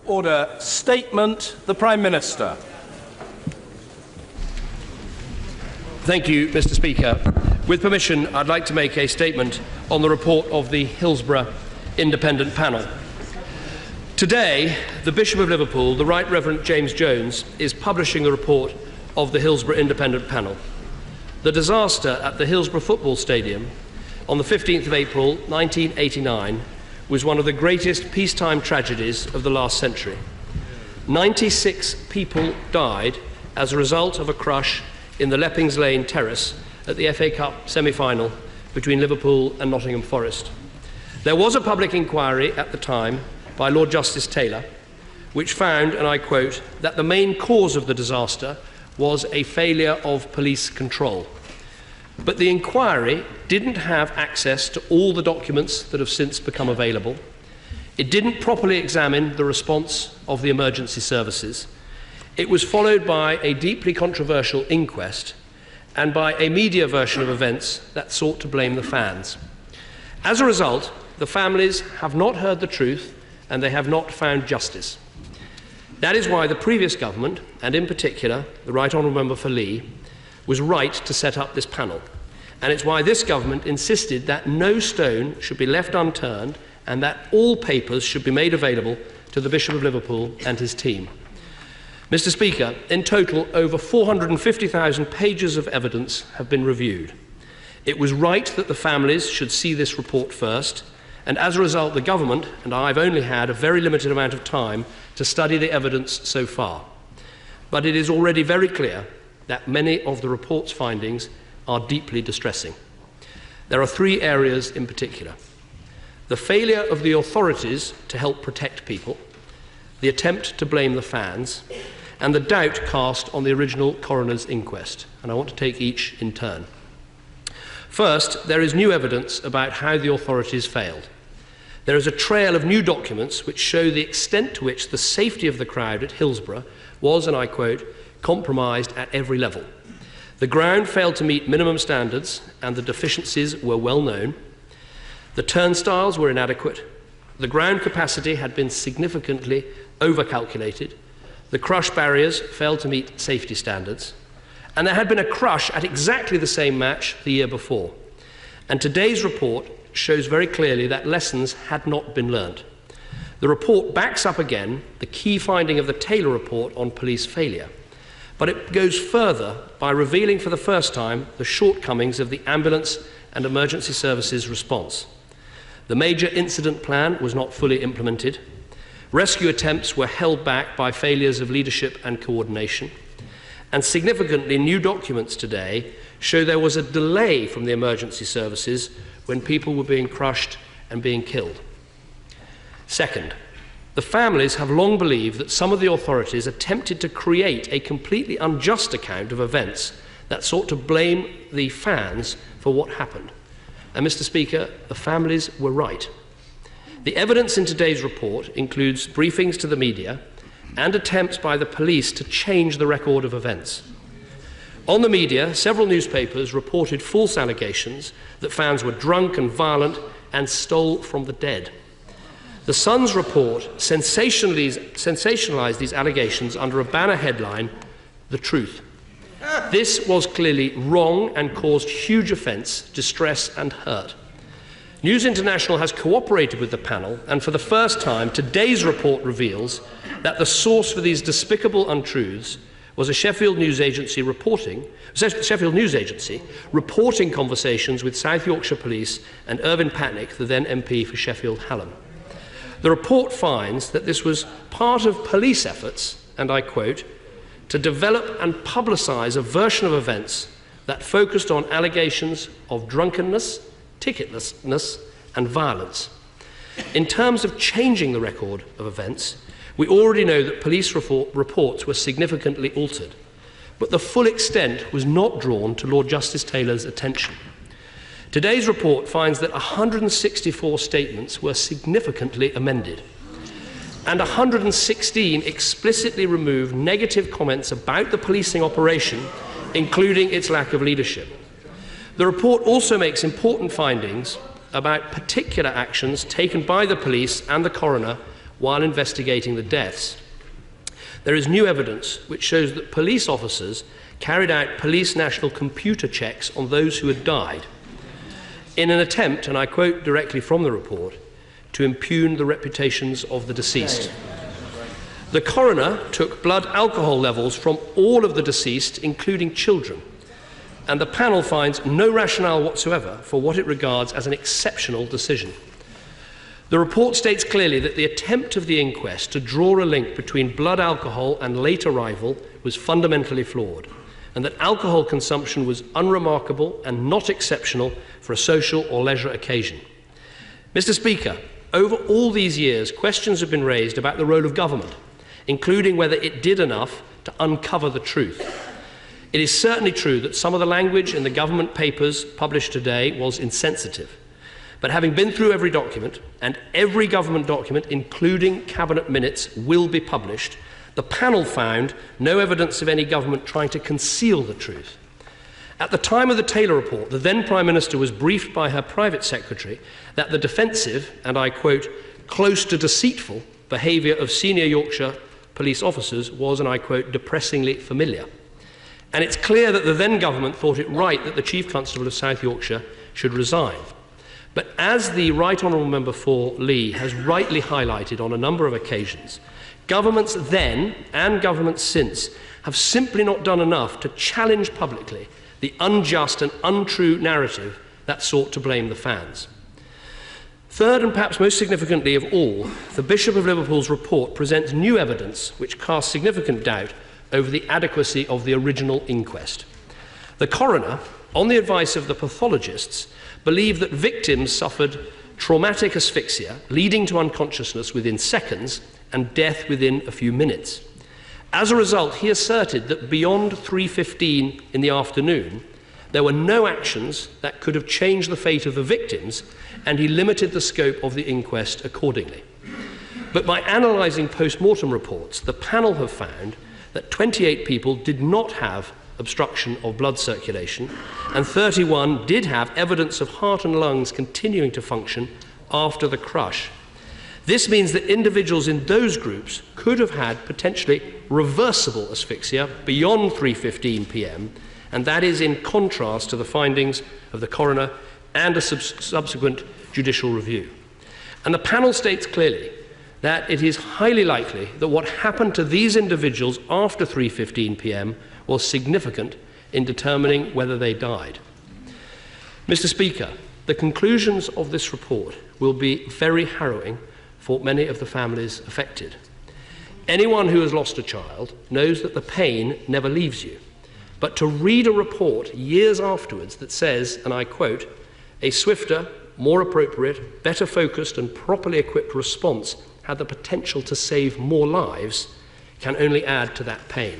Order. Statement. The Prime Minister. Thank you, Mr. Speaker. With permission, I'd like to make a statement on the report of the Hillsborough Independent Panel. Today, the Bishop of Liverpool, the Right Reverend James Jones, is publishing the report of the Hillsborough Independent Panel. The disaster at the Hillsborough Football Stadium on the 15th of April 1989 was one of the greatest peacetime tragedies of the last century. 96 people died as a result of a crush in the Leppings Lane terrace at the FA Cup semi-final between Liverpool and Nottingham Forest. There was a public inquiry at the time by Lord Justice Taylor, which found, and I quote, that the main cause of the disaster was a failure of police control. But the inquiry didn't have access to all the documents that have since become available. It didn't properly examine the response of the emergency services. It was followed by a deeply controversial inquest and by a media version of events that sought to blame the fans. As a result, the families have not heard the truth and they have not found justice. That is why the previous government, and in particular the Right Honourable Member for Lee, was right to set up this panel. And it's why this government insisted that no stone should be left unturned and that all papers should be made available to the Bishop of Liverpool and his team. Mr. Speaker, in total, over 450,000 pages of evidence have been reviewed. It was right that the families should see this report first, and as a result, the government and I've only had a very limited amount of time to study the evidence so far. But it is already very clear that many of the report's findings are deeply distressing. There are three areas in particular: the failure of the authorities to help protect people, the attempt to blame the fans, and the doubt cast on the original coroner's inquest. And I want to take each in turn. First, there is new evidence about how the authorities failed. There is a trail of new documents which show the extent to which the safety of the crowd at Hillsborough was, and I quote, compromised at every level. The ground failed to meet minimum standards and the deficiencies were well known. The turnstiles were inadequate. The ground capacity had been significantly overcalculated. The crush barriers failed to meet safety standards. And there had been a crush at exactly the same match the year before. And today's report shows very clearly that lessons had not been learned. The report backs up again the key finding of the Taylor report on police failure. But it goes further by revealing for the first time the shortcomings of the ambulance and emergency services response. The major incident plan was not fully implemented. Rescue attempts were held back by failures of leadership and coordination. And significantly, new documents today show there was a delay from the emergency services when people were being crushed and being killed. Second, the families have long believed that some of the authorities attempted to create a completely unjust account of events that sought to blame the fans for what happened. And Mr. Speaker, the families were right. The evidence in today's report includes briefings to the media and attempts by the police to change the record of events. On the media, several newspapers reported false allegations that fans were drunk and violent and stole from the dead. The Sun's report sensationalized these allegations under a banner headline, "The Truth." This was clearly wrong and caused huge offence, distress and hurt. News International has cooperated with the panel, and for the first time, today's report reveals that the source for these despicable untruths was a Sheffield News Agency reporting conversations with South Yorkshire Police and Irvin Patnick, the then MP for Sheffield Hallam. The report finds that this was part of police efforts, and I quote, to develop and publicise a version of events that focused on allegations of drunkenness, ticketlessness and violence. In terms of changing the record of events, we already know that police reports were significantly altered, but the full extent was not drawn to Lord Justice Taylor's attention. Today's report finds that 164 statements were significantly amended, and 116 explicitly removed negative comments about the policing operation, including its lack of leadership. The report also makes important findings about particular actions taken by the police and the coroner while investigating the deaths. There is new evidence which shows that police officers carried out police national computer checks on those who had died in an attempt, and I quote directly from the report, to impugn the reputations of the deceased. The coroner took blood alcohol levels from all of the deceased, including children, and the panel finds no rationale whatsoever for what it regards as an exceptional decision. The report states clearly that the attempt of the inquest to draw a link between blood alcohol and late arrival was fundamentally flawed, and that alcohol consumption was unremarkable and not exceptional for a social or leisure occasion. Mr. Speaker, over all these years, questions have been raised about the role of government, including whether it did enough to uncover the truth. It is certainly true that some of the language in the government papers published today was insensitive. But having been through every document, and every government document, including cabinet minutes, will be published, the panel found no evidence of any government trying to conceal the truth. At the time of the Taylor report, the then Prime Minister was briefed by her private secretary that the defensive, and I quote, close to deceitful behaviour of senior Yorkshire police officers was, and I quote, depressingly familiar. And it's clear that the then government thought it right that the Chief Constable of South Yorkshire should resign. But as the Right Honourable Member for Lee has rightly highlighted on a number of occasions, governments then and governments since have simply not done enough to challenge publicly the unjust and untrue narrative that sought to blame the fans. Third, and perhaps most significantly of all, the Bishop of Liverpool's report presents new evidence which casts significant doubt over the adequacy of the original inquest. The coroner, on the advice of the pathologists, believed that victims suffered traumatic asphyxia leading to unconsciousness within seconds and death within a few minutes. As a result, he asserted that beyond 3:15 in the afternoon, there were no actions that could have changed the fate of the victims, and he limited the scope of the inquest accordingly. But by analysing post-mortem reports, the panel have found that 28 people did not have obstruction of blood circulation, and 31 did have evidence of heart and lungs continuing to function after the crush. This means that individuals in those groups could have had potentially reversible asphyxia beyond 3:15 p.m, and that is in contrast to the findings of the coroner and a subsequent judicial review. And the panel states clearly that it is highly likely that what happened to these individuals after 3:15 p.m. was significant in determining whether they died. Mr. Speaker, the conclusions of this report will be very harrowing for many of the families affected. Anyone who has lost a child knows that the pain never leaves you. But to read a report years afterwards that says, and I quote, a swifter, more appropriate, better focused and properly equipped response had the potential to save more lives, can only add to that pain.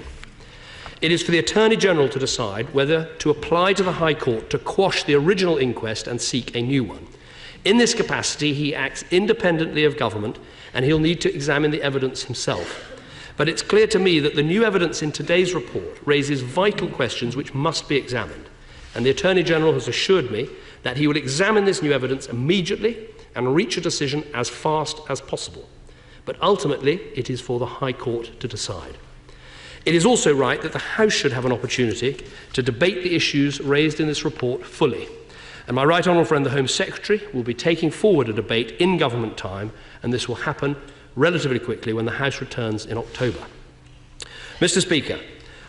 It is for the Attorney General to decide whether to apply to the High Court to quash the original inquest and seek a new one. In this capacity, he acts independently of government, and he'll need to examine the evidence himself. But it's clear to me that the new evidence in today's report raises vital questions which must be examined. And the Attorney General has assured me that he will examine this new evidence immediately and reach a decision as fast as possible. But ultimately, it is for the High Court to decide. It is also right that the House should have an opportunity to debate the issues raised in this report fully. And my right honourable friend, the Home Secretary, will be taking forward a debate in government time, and this will happen relatively quickly when the House returns in October. Mr. Speaker,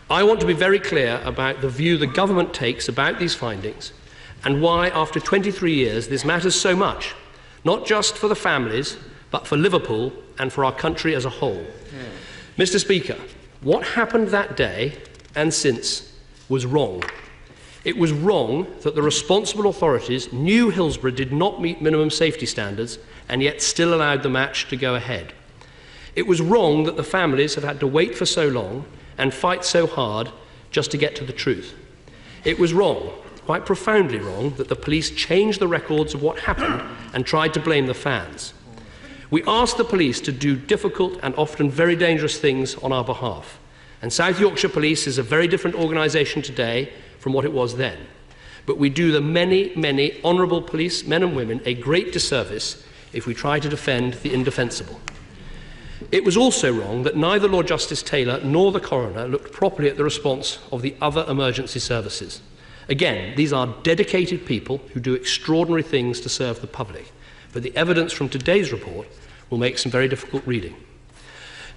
I want to be very clear about the view the government takes about these findings and why, after 23 years, this matters so much, not just for the families, but for Liverpool and for our country as a whole. Mr. Speaker, what happened that day and since was wrong. It was wrong that the responsible authorities knew Hillsborough did not meet minimum safety standards and yet still allowed the match to go ahead. It was wrong that the families have had to wait for so long and fight so hard just to get to the truth. It was wrong, quite profoundly wrong, that the police changed the records of what happened and tried to blame the fans. We asked the police to do difficult and often very dangerous things on our behalf. And South Yorkshire Police is a very different organisation today from what it was then. But we do the many, many honourable police men and women a great disservice if we try to defend the indefensible. It was also wrong that neither Lord Justice Taylor nor the coroner looked properly at the response of the other emergency services. Again, these are dedicated people who do extraordinary things to serve the public, but the evidence from today's report will make some very difficult reading.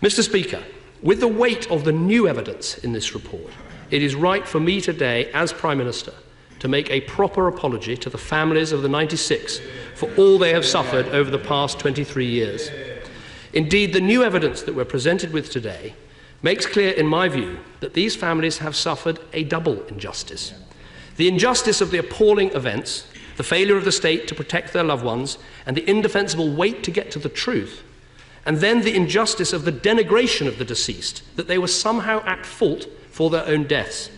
Mr. Speaker, with the weight of the new evidence in this report, it is right for me today, as Prime Minister, to make a proper apology to the families of the 96 for all they have suffered over the past 23 years. Indeed, the new evidence that we're presented with today makes clear, in my view, that these families have suffered a double injustice. The injustice of the appalling events, the failure of the state to protect their loved ones, and the indefensible wait to get to the truth, and then the injustice of the denigration of the deceased, that they were somehow at fault for their own deaths.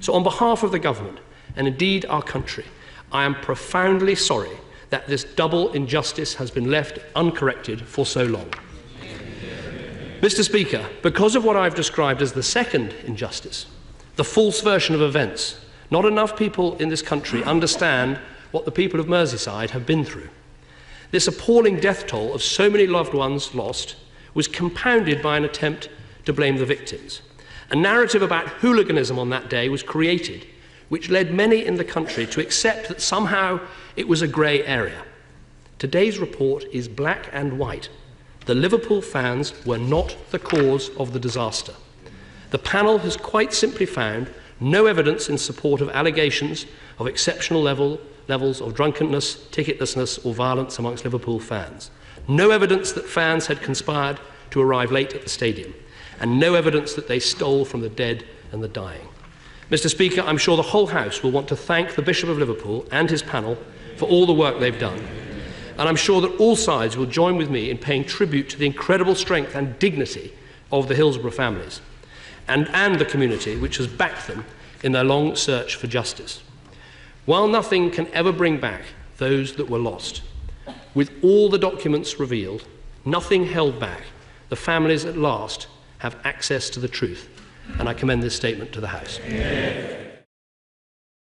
So on behalf of the government, and indeed our country, I am profoundly sorry that this double injustice has been left uncorrected for so long. Mr. Speaker, because of what I've described as the second injustice, the false version of events, not enough people in this country understand what the people of Merseyside have been through. This appalling death toll of so many loved ones lost was compounded by an attempt to blame the victims. A narrative about hooliganism on that day was created, which led many in the country to accept that somehow it was a grey area. Today's report is black and white. The Liverpool fans were not the cause of the disaster. The panel has quite simply found no evidence in support of allegations of exceptional levels of drunkenness, ticketlessness or violence amongst Liverpool fans. No evidence that fans had conspired to arrive late at the stadium, and no evidence that they stole from the dead and the dying. Mr. Speaker, I'm sure the whole House will want to thank the Bishop of Liverpool and his panel for all the work they've done. And I'm sure that all sides will join with me in paying tribute to the incredible strength and dignity of the Hillsborough families and the community which has backed them in their long search for justice. While nothing can ever bring back those that were lost, with all the documents revealed, nothing held back, the families at last have access to the truth. And I commend this statement to the House.